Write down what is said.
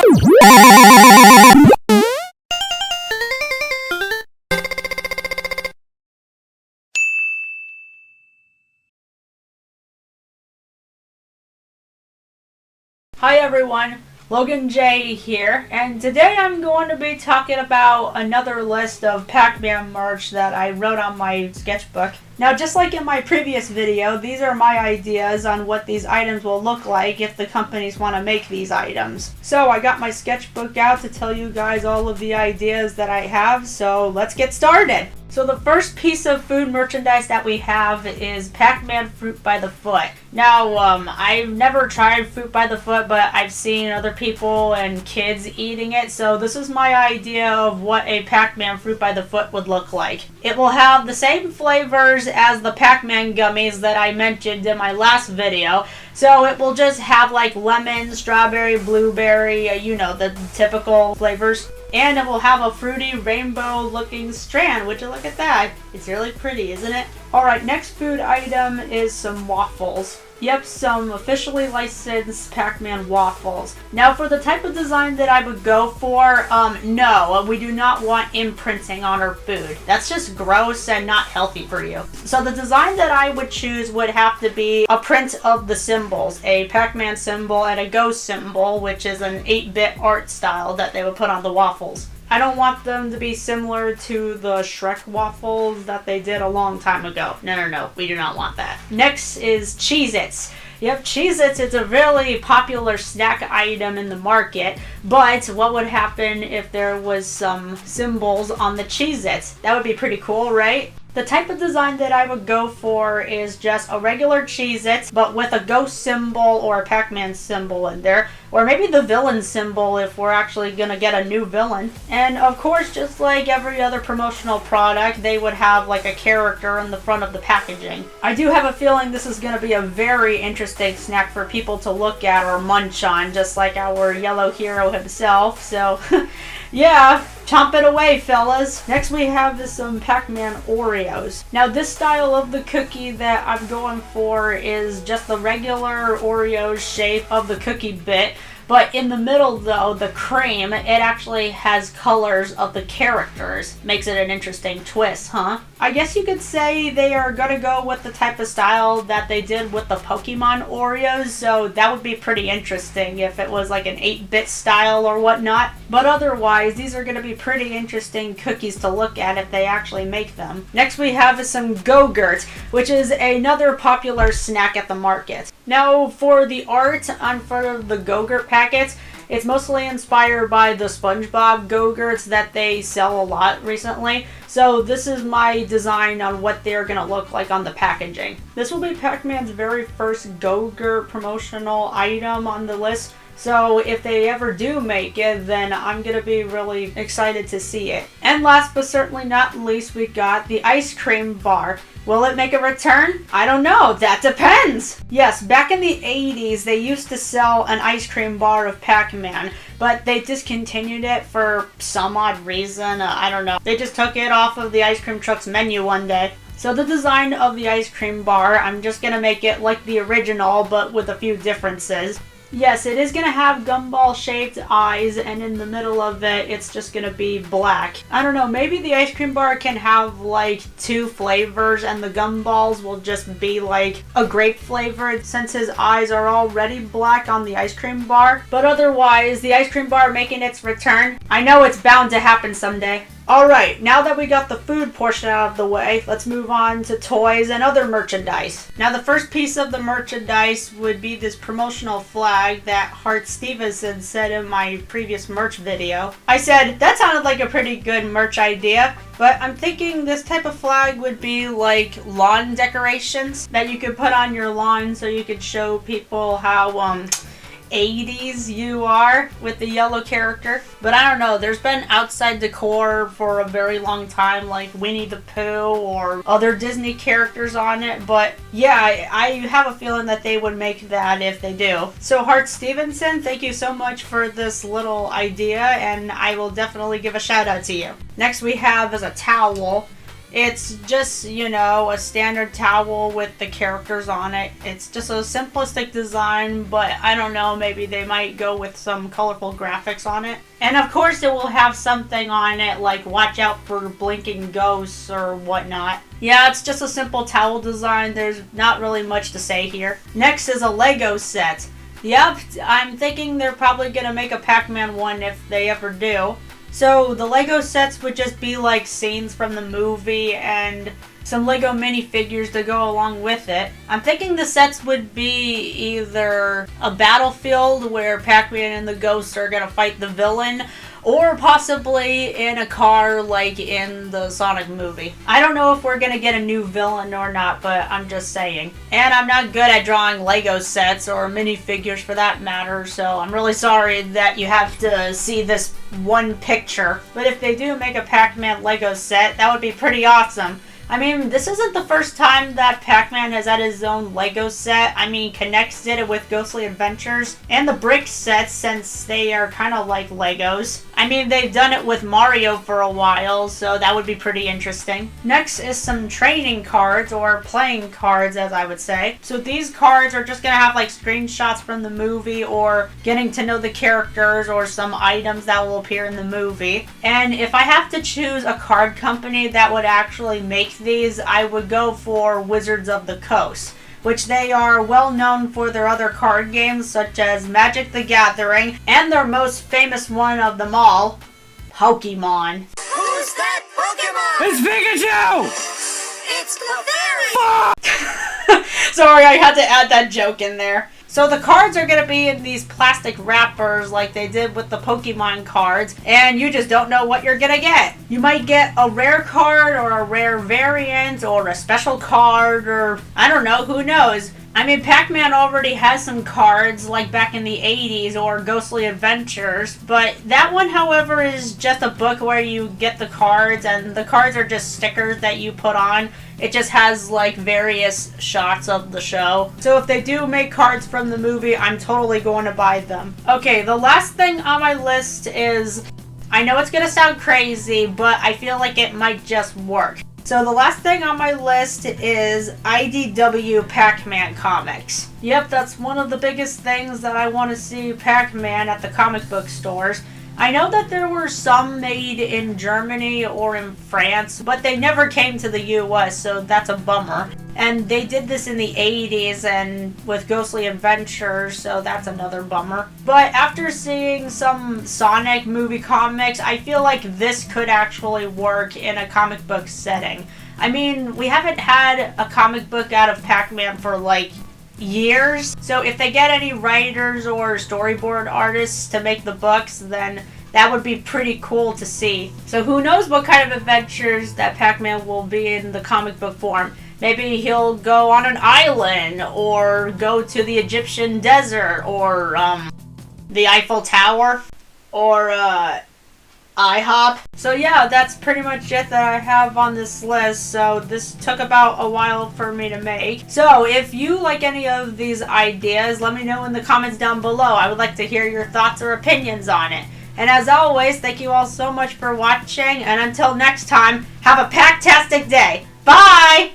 Hi everyone, Logan J here, and today I'm going to be talking about another list of Pac-Man merch that I wrote on my sketchbook. Now, just like in my previous video, these are my ideas on what these items will look like if the companies want to make these items. So I got my sketchbook out to tell you guys all of the ideas that I have, so let's get started. So the first piece of food merchandise that we have is Pac-Man Fruit by the Foot. Now, I've never tried fruit by the foot, but I've seen other people and kids eating it, so this is my idea of what a Pac-Man Fruit by the Foot would look like. It will have the same flavors as the Pac-Man gummies that I mentioned in my last video, so it will just have like lemon, strawberry, blueberry, you know, the typical flavors. And it will have a fruity rainbow looking strand. Would you look at that? It's really pretty, isn't it? Alright, next food item is some waffles. Yep, some officially licensed Pac-Man waffles. Now for the type of design that I would go for, no, we do not want imprinting on our food. That's just gross and not healthy for you. So the design that I would choose would have to be a print of the symbols. A Pac-Man symbol and a ghost symbol, which is an 8-bit art style that they would put on the waffles. I don't want them to be similar to the Shrek waffles that they did a long time ago. No, we do not want that. Next is Cheez-Its. Yep, Cheez-Its is a really popular snack item in the market, but what would happen if there was some symbols on the Cheez-Its? That would be pretty cool, right? The type of design that I would go for is just a regular Cheez-Its, but with a ghost symbol or a Pac-Man symbol in there. Or maybe the villain symbol if we're actually going to get a new villain. And of course, just like every other promotional product, they would have like a character in the front of the packaging. I do have a feeling this is going to be a very interesting snack for people to look at or munch on, just like our yellow hero himself. So, yeah, chomp it away, fellas. Next we have some Pac-Man Oreos. Now this style of the cookie that I'm going for is just the regular Oreo shape of the cookie bit. But in the middle, though, the cream, it actually has colors of the characters. Makes it an interesting twist, huh? I guess you could say they are going to go with the type of style that they did with the Pokemon Oreos, so that would be pretty interesting if it was like an 8-bit style or whatnot. But otherwise, these are going to be pretty interesting cookies to look at if they actually make them. Next we have some Go-Gurt, which is another popular snack at the market. Now, for the art on front of the Go-Gurt packets, it's mostly inspired by the SpongeBob Go-Gurts that they sell a lot recently. So this is my design on what they're going to look like on the packaging. This will be Pac-Man's very first Go-Gurt promotional item on the list. So if they ever do make it, then I'm going to be really excited to see it. And last but certainly not least, we got the ice cream bar. Will it make a return? I don't know. That depends. Yes, back in the 80s, they used to sell an ice cream bar of Pac-Man, but they discontinued it for some odd reason. I don't know. They just took it off of the ice cream truck's menu one day. So the design of the ice cream bar, I'm just going to make it like the original, but with a few differences. Yes, it is going to have gumball-shaped eyes, and in the middle of it, it's just going to be black. I don't know, maybe the ice cream bar can have like 2 flavors, and the gumballs will just be like a grape flavor, since his eyes are already black on the ice cream bar. But otherwise, the ice cream bar making its return, I know it's bound to happen someday. Alright, now that we got the food portion out of the way, let's move on to toys and other merchandise. Now the first piece of the merchandise would be this promotional flag that Hart Stevenson said in my previous merch video. I said, that sounded like a pretty good merch idea, but I'm thinking this type of flag would be like lawn decorations that you could put on your lawn so you could show people how 80s you are with the yellow character. But I don't know, there's been outside decor for a very long time, like Winnie the Pooh or other Disney characters on it, but yeah, I have a feeling that they would make that if they do. So Hart Stevenson, thank you so much for this little idea, and I will definitely give a shout out to you. Next we have is a towel. It's just, a standard towel with the characters on it. It's just a simplistic design, but I don't know, maybe they might go with some colorful graphics on it. And of course it will have something on it like watch out for blinking ghosts or whatnot. Yeah, it's just a simple towel design. There's not really much to say here. Next is a Lego set. Yep, I'm thinking they're probably going to make a Pac-Man one if they ever do. So the Lego sets would just be like scenes from the movie and some Lego minifigures to go along with it. I'm thinking the sets would be either a battlefield where Pac-Man and the ghosts are going to fight the villain, or possibly in a car like in the Sonic movie. I don't know if we're going to get a new villain or not, but I'm just saying. And I'm not good at drawing Lego sets or minifigures for that matter, so I'm really sorry that you have to see this one picture. But if they do make a Pac-Man Lego set, that would be pretty awesome. I mean, this isn't the first time that Pac-Man has had his own Lego set. I mean, Connects did it with Ghostly Adventures, and the brick sets, since they are kind of like Legos. I mean, they've done it with Mario for a while, so that would be pretty interesting. Next is some training cards, or playing cards as I would say. So these cards are just going to have like screenshots from the movie, or getting to know the characters, or some items that will appear in the movie. And if I have to choose a card company that would actually make these, I would go for Wizards of the Coast, which they are well known for their other card games such as Magic the Gathering, and their most famous one of them all, Pokemon. Who's that Pokemon? It's Pikachu! It's Clefairy! Sorry, I had to add that joke in there. So the cards are going to be in these plastic wrappers like they did with the Pokemon cards, and you just don't know what you're going to get. You might get a rare card, or a rare variant, or a special card, or I don't know, who knows. I mean, Pac-Man already has some cards, like back in the 80s, or Ghostly Adventures, but that one, however, is just a book where you get the cards, and the cards are just stickers that you put on. It just has, like, various shots of the show. So if they do make cards from the movie, I'm totally going to buy them. Okay, the last thing on my list is, I know it's going to sound crazy, but I feel like it might just work. So the last thing on my list is IDW Pac-Man comics. Yep, that's one of the biggest things that I want to see Pac-Man at the comic book stores. I know that there were some made in Germany or in France, but they never came to the US, so that's a bummer. And they did this in the 80s and with Ghostly Adventures, so that's another bummer. But after seeing some Sonic movie comics, I feel like this could actually work in a comic book setting. I mean, we haven't had a comic book out of Pac-Man for like years, so if they get any writers or storyboard artists to make the books, then that would be pretty cool to see. So who knows what kind of adventures that Pac-Man will be in the comic book form. Maybe he'll go on an island, or go to the Egyptian desert, or the Eiffel Tower, or IHOP. So yeah, that's pretty much it that I have on this list. So this took about a while for me to make. So if you like any of these ideas, let me know in the comments down below. I would like to hear your thoughts or opinions on it. And as always, thank you all so much for watching, and until next time, have a pack-tastic day. Bye!